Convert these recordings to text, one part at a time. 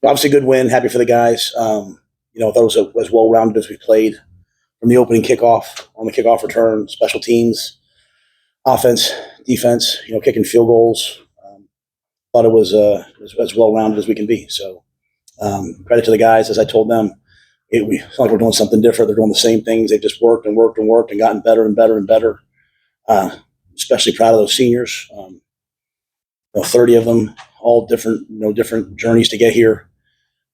Obviously, good win. Happy for the guys. Thought it was as well rounded as we played from the opening kickoff, on the kickoff return, special teams, offense, defense. Kicking field goals. Thought it was as well rounded as we can be. So credit to the guys. As I told them, it's not like we're doing something different. They're doing the same things. They've just worked and worked and worked and gotten better and better and better. Especially proud of those seniors. 30 of them, all different, different journeys to get here.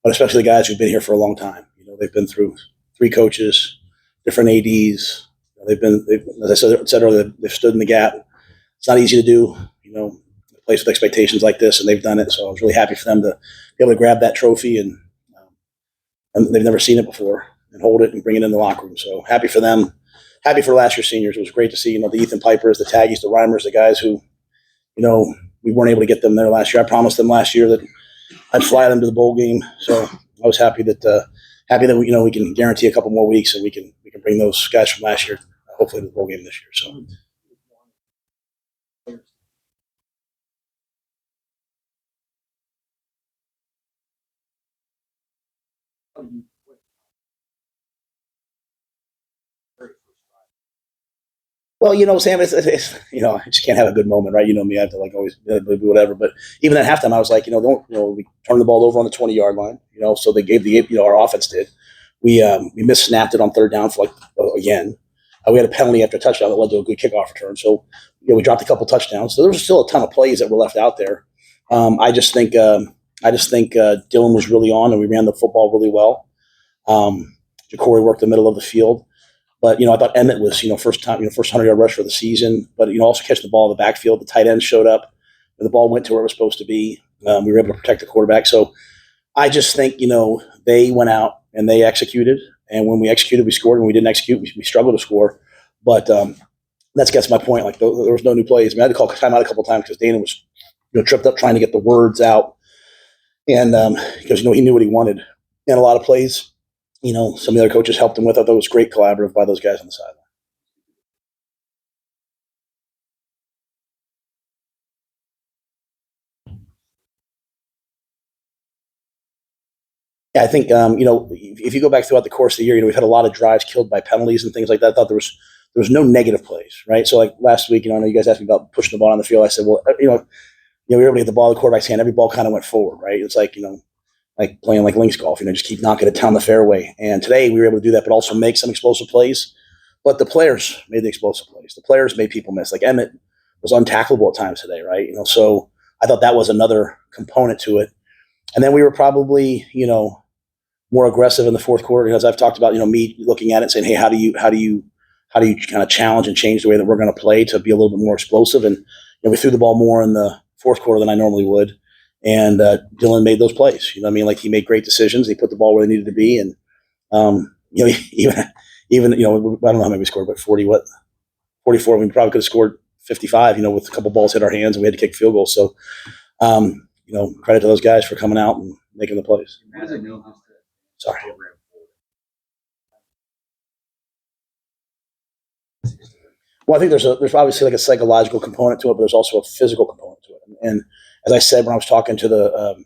But especially the guys who've been here for a long time. They've been through 3 coaches, different ADs. As I said earlier, they've stood in the gap. It's not easy to do, a place with expectations like this, and they've done it. So I was really happy for them to be able to grab that trophy, and they've never seen it before, and hold it and bring it in the locker room. So happy for them. Happy for last year's seniors. It was great to see, the Ethan Pipers, the Taggies, the Reimers, the guys who, we weren't able to get them there last year. I promised them last year that I'd fly them to the bowl game. So I was happy that we can guarantee a couple more weeks, and we can bring those guys from last year hopefully to the bowl game this year. So. Well, Sam, it's I just can't have a good moment, right? You know me, I have to always do whatever. But even at halftime, I was like, we turned the ball over on the 20-yard line, so they gave our offense did. We missnapped it on third down for again. We had a penalty after a touchdown that led to a good kickoff return. So we dropped a couple touchdowns. So there was still a ton of plays that were left out there. I just think Dylan was really on, and we ran the football really well. Ja'Cory worked the middle of the field. But, I thought Emmett was, first 100-yard rush for the season. But, also catch the ball in the backfield. The tight end showed up. The ball went to where it was supposed to be. We were able to protect the quarterback. So I just think, they went out and they executed. And when we executed, we scored. When we didn't execute, we struggled to score. But that gets my point. There was no new plays. I mean, I had to call timeout a couple of times because Dana was, tripped up trying to get the words out. And because, he knew what he wanted. And a lot of plays, some of the other coaches helped him with. I thought it was great collaborative by those guys on the sideline. Yeah, I think, if you go back throughout the course of the year, we've had a lot of drives killed by penalties and things like that. I thought there was no negative plays, right? So like last week, I know you guys asked me about pushing the ball on the field. I said, well, we were able to get the ball in the quarterback's hand. Every ball kind of went forward, right? It's like, like playing like links golf, just keep knocking it down the fairway. And today we were able to do that, but also make some explosive plays. But the players made the explosive plays. The players made people miss. Like Emmett was untackleable at times today, right? So I thought that was another component to it. And then we were probably, more aggressive in the fourth quarter, as I've talked about, me looking at it and saying, hey, how do you kind of challenge and change the way that we're going to play to be a little bit more explosive? And we threw the ball more in the fourth quarter than I normally would. And Dylan made those plays. Like he made great decisions. He put the ball where they needed to be. And, even, I don't know how many we scored, but 44. We probably could have scored 55, with a couple balls hit our hands and we had to kick field goals. So, credit to those guys for coming out and making the plays. Sorry. Well, I think there's obviously like a psychological component to it, but there's also a physical component to it. And as I said when I was talking to the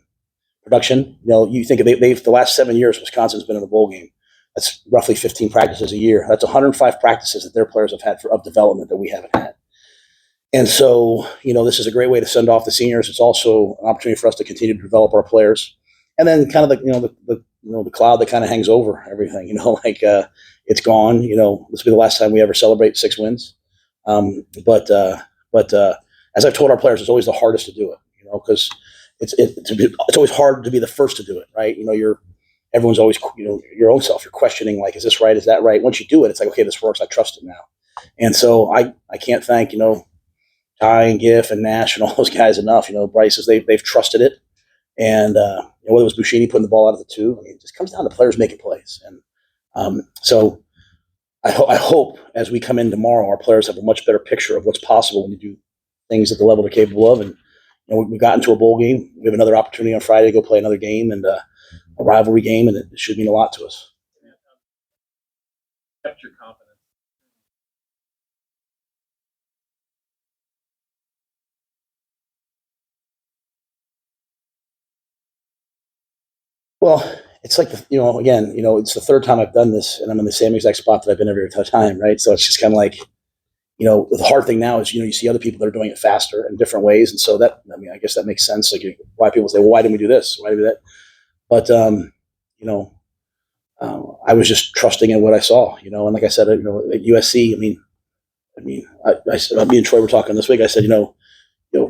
production, you think the last 7 years Wisconsin's been in a bowl game. That's roughly 15 practices a year. That's 105 practices that their players have had of development that we haven't had. And so, this is a great way to send off the seniors. It's also an opportunity for us to continue to develop our players. And then kind of the cloud that kind of hangs over everything, it's gone. This will be the last time we ever celebrate 6 wins. But as I've told our players, it's always the hardest to do it, because it's always hard to be the first to do it, right? Everyone's always, your own self. You're questioning, like, is this right? Is that right? Once you do it, it's like, okay, this works. I trust it now. And so I can't thank, Ty and Giff and Nash and all those guys enough. Bryce, they've trusted it. And whether it was Buschini putting the ball out of the 2, it just comes down to players making plays. And so I hope as we come in tomorrow, our players have a much better picture of what's possible when you do things at the level they're capable of. And we got into a bowl game. We have another opportunity on Friday to go play another game and a rivalry game, and it should mean a lot to us. Kept your confidence. Well, it's like, again, it's the third time I've done this and I'm in the same exact spot that I've been every time, right? So it's just kind of like, the hard thing now is, you see other people that are doing it faster in different ways. And so I guess that makes sense. Like why people say, well, why didn't we do this? Why did we do that? But, you know, I was just trusting in what I saw, and like I said, at USC, me and Troy were talking this week. I said,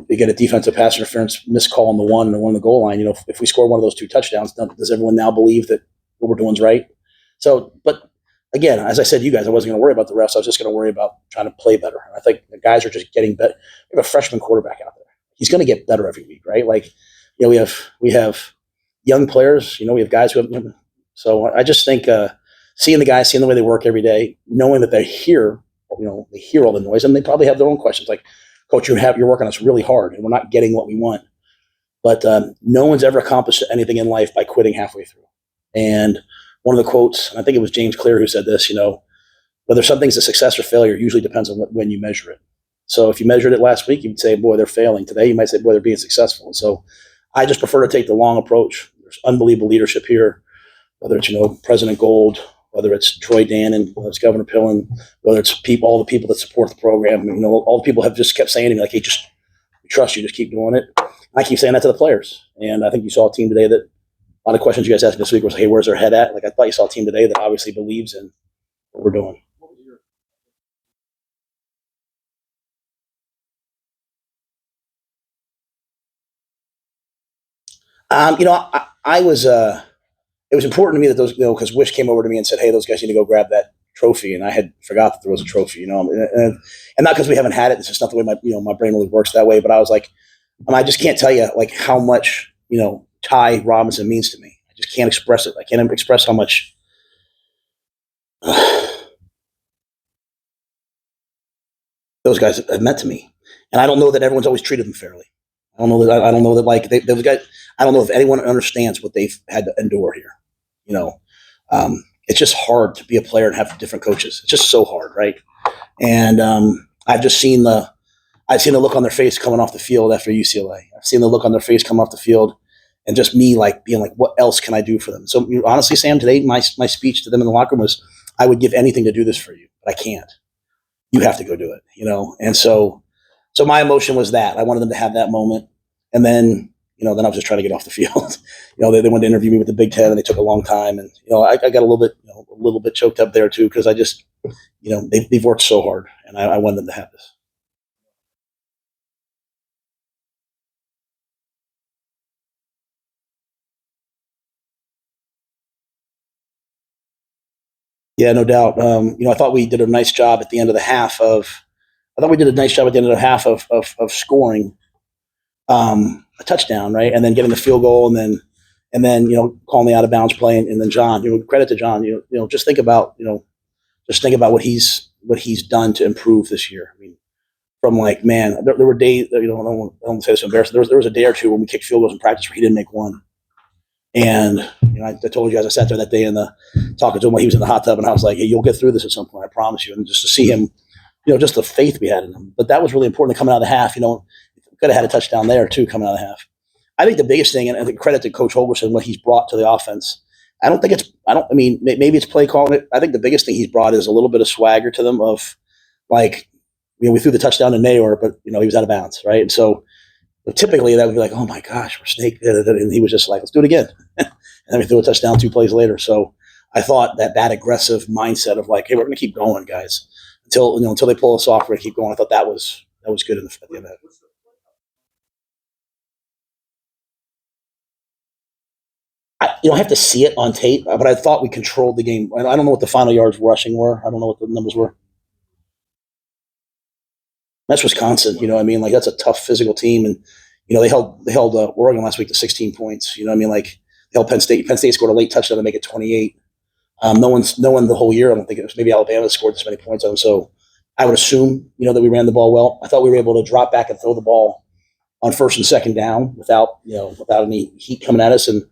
they get a defensive pass interference missed call on the one and one on the goal line. If we score one of those two touchdowns, does everyone now believe that what we're doing is right? So, but again, as I said to you guys, I wasn't going to worry about the refs. I was just going to worry about trying to play better. And I think the guys are just getting better. We have a freshman quarterback out there. He's going to get better every week, right? Like, we have young players. We have guys who have. So I just think seeing the guys, seeing the way they work every day, knowing that they hear all the noise, and they probably have their own questions. Like, Coach, you're working us really hard, and we're not getting what we want. But no one's ever accomplished anything in life by quitting halfway through. And one of the quotes, and I think it was James Clear who said this, whether something's a success or failure usually depends on when you measure it. So if you measured it last week, you'd say, boy, they're failing. Today, you might say, boy, they're being successful. And so I just prefer to take the long approach. There's unbelievable leadership here, whether it's, President Gold, whether it's Troy Dannon, whether it's Governor Pillen, whether it's all the people that support the program. All the people have just kept saying to me, like, hey, we trust you, just keep doing it. And I keep saying that to the players. And I think you saw a team today that a lot of questions you guys asked this week was, hey, where's their head at? Like, I thought you saw a team today that obviously believes in what we're doing. I was, it was important to me that those, because Wish came over to me and said, hey, those guys need to go grab that trophy. And I had forgot that there was a trophy, and not because we haven't had it. It's just not the way my brain really works that way. But I was like, I just can't tell you like how much, Ty Robinson means to me. I just can't express it. I can't express how much those guys have meant to me. And I don't know that everyone's always treated them fairly. I don't know that like those guys. I don't know if anyone understands what they've had to endure here. It's just hard to be a player and have different coaches. It's just so hard, right? And I've just seen the look on their face coming off the field after UCLA. I've seen the look on their face come off the field, and just me like being like, what else can I do for them? So honestly, Sam, today my speech to them in the locker room was, I would give anything to do this for you, but I can't. You have to go do it, And so my emotion was that I wanted them to have that moment, and then then I was just trying to get off the field. They wanted to interview me with the Big Ten, and they took a long time, and I got a little bit choked up there too, because I just they've worked so hard, and I wanted them to have this. Yeah, no doubt. I thought we did a nice job at the end of the half of. I thought we did a nice job at the end of the half of scoring a touchdown, right, and then getting the field goal, and then calling the out of bounds play, and then John. Credit to John. Just think about what he's done to improve this year. I mean, from like, man, there were days. I don't say this embarrassing. There was a day or two when we kicked field goals in practice where he didn't make one. And I told you guys, I sat there that day in the talking to him while he was in the hot tub, and I was like, "Hey, you'll get through this at some point, I promise you." And just to see him, just the faith we had in him. But that was really important coming out of the half. Could have had a touchdown there too coming out of the half. I think the biggest thing, and I think credit to Coach Holgorsen, what he's brought to the offense. Maybe it's play calling. I think the biggest thing he's brought is a little bit of swagger to them of like, we threw the touchdown to Nayor, but he was out of bounds, right? And so typically that would be like, oh my gosh, we're snake, and he was just like, let's do it again. And then we threw a touchdown 2 plays later. So I thought that aggressive mindset of like, hey, we're going to keep going, guys, until they pull us off, we're going to keep going. I thought that was good at the end of it. I have to see it on tape, but I thought we controlled the game. I don't know what the final yards rushing were. I don't know what the numbers were. That's Wisconsin. Like, that's a tough physical team, and they held Oregon last week to 16 points. Like, they held Penn State. Penn State scored a late touchdown to make it 28. No one the whole year. I don't think it was, maybe Alabama scored this many points on them. So I would assume that we ran the ball well. I thought we were able to drop back and throw the ball on first and second down without any heat coming at us, and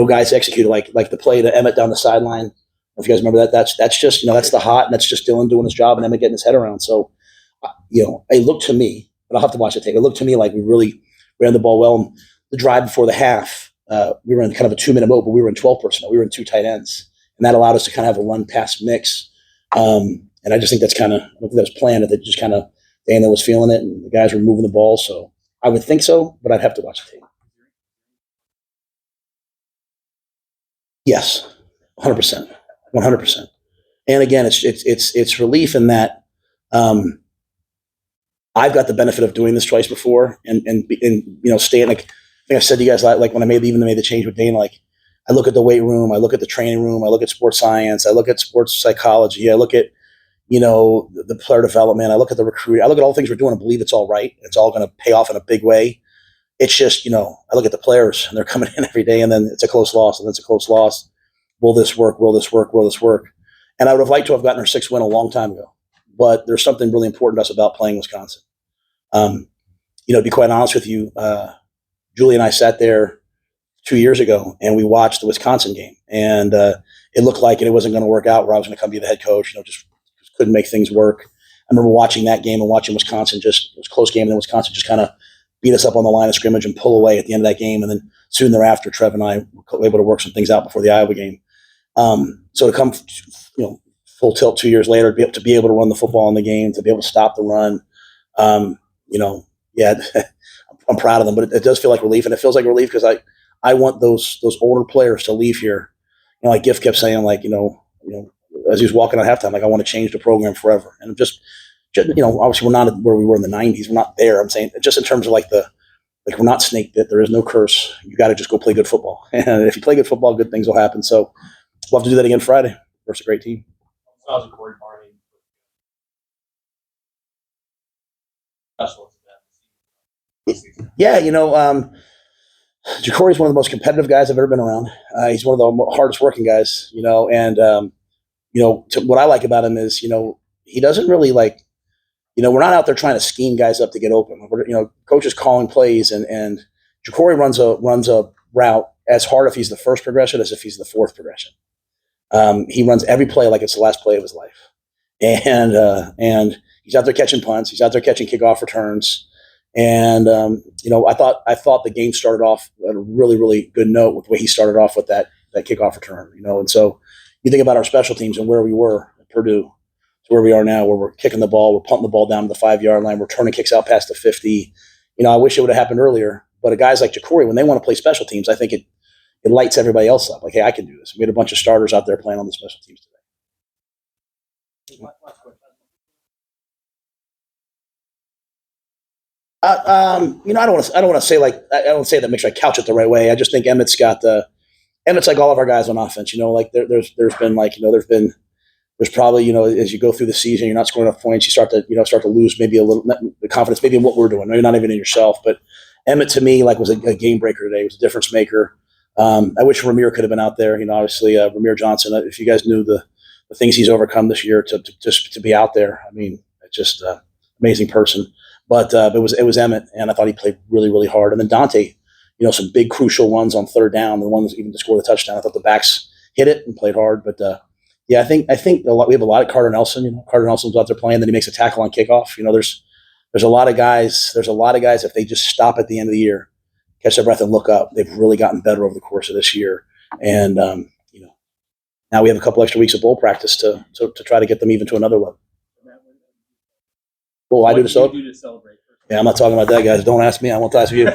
guys executed like the play to Emmett down the sideline. If you guys remember that, that's just that's the hot, and that's just Dylan doing his job and Emmett getting his head around. So it looked to me, but I'll have to watch the tape. It looked to me like we really ran the ball well. The drive before the half, we were in kind of a 2-minute mode, but we were in 12 personnel. We were in 2 tight ends, and that allowed us to kind of have a run pass mix. And I just think that's kind of, I don't think that was planned. That just kind of Dana was feeling it, and the guys were moving the ball. So I would think so, but I'd have to watch the tape. Yes, 100%, 100%. And again, it's relief in that I've got the benefit of doing this twice before, and staying like I think I said to you guys like when I made the change with Dana, like I look at the weight room, I look at the training room, I look at sports science, I look at sports psychology, I look at the player development, I look at the recruiting, I look at all the things we're doing and believe it's all right. It's all going to pay off in a big way. It's just I look at the players and they're coming in every day, and then it's a close loss, and then it's a close loss. Will this work? Will this work? Will this work? And I would have liked to have gotten our 6th win a long time ago, but there's something really important to us about playing Wisconsin. To be quite honest with you, Julie and I sat there 2 years ago and we watched the Wisconsin game, and it looked like it wasn't going to work out where I was going to come be the head coach. Just couldn't make things work. I remember watching that game and watching Wisconsin it was a close game, and then Wisconsin just kind of beat us up on the line of scrimmage and pull away at the end of that game. And then soon thereafter, Trev and I were able to work some things out before the Iowa game. So to come, full tilt 2 years later, to be able to run the football in the game, to be able to stop the run, yeah, I'm proud of them, but it does feel like relief, and it feels like relief because I want those older players to leave here. Like Giff kept saying, like, as he was walking at halftime, like, I want to change the program forever. And just obviously we're not where we were in the 90s. We're not there. I'm saying just in terms of we're not snake bit. There is no curse. You got to just go play good football. And if you play good football, good things will happen. So we'll have to do that again Friday versus a great team. Yeah, Jacory's one of the most competitive guys I've ever been around. He's one of the hardest working guys, and what I like about him is, he doesn't really we're not out there trying to scheme guys up to get open. Coaches calling plays, and Jacory runs a route as hard if he's the first progression as if he's the 4th progression. He runs every play like it's the last play of his life, and he's out there catching punts. He's out there catching kickoff returns. And I thought the game started off at a really, really good note with the way he started off with that kickoff return. And so you think about our special teams and where we were at Purdue to where we are now, where we're kicking the ball, we're punting the ball down to the 5-yard line, we're turning kicks out past the 50. I wish it would have happened earlier. But guys like Jacory, when they want to play special teams, I think it lights everybody else up. Like, hey, I can do this. We had a bunch of starters out there playing on the special teams today. I don't want to say I don't say that make sure I couch it the right way. I just think Emmett's like all of our guys on offense. There's probably, as you go through the season, you're not scoring enough points. You start to lose maybe a little the confidence, maybe in what we're doing. Maybe not even in yourself. But Emmett to me was a game breaker today. He was a difference maker. I wish Ramir could have been out there. Obviously Ramir Johnson. If you guys knew the things he's overcome this year to be out there, I mean, it's just amazing person. But it was Emmett, and I thought he played really, really hard. And then Dante, some big crucial runs on 3rd down, the ones even to score the touchdown. I thought the backs hit it and played hard. But yeah, I think we have a lot of Carter Nelson. Carter Nelson's out there playing, then he makes a tackle on kickoff. There's a lot of guys. There's a lot of guys, if they just stop at the end of the year, catch their breath and look up, they've really gotten better over the course of this year. And now we have a couple extra weeks of bowl practice to try to get them even to another level. Well, I do to celebrate. Yeah, I'm not talking about that, guys. Don't ask me. I won't ask you.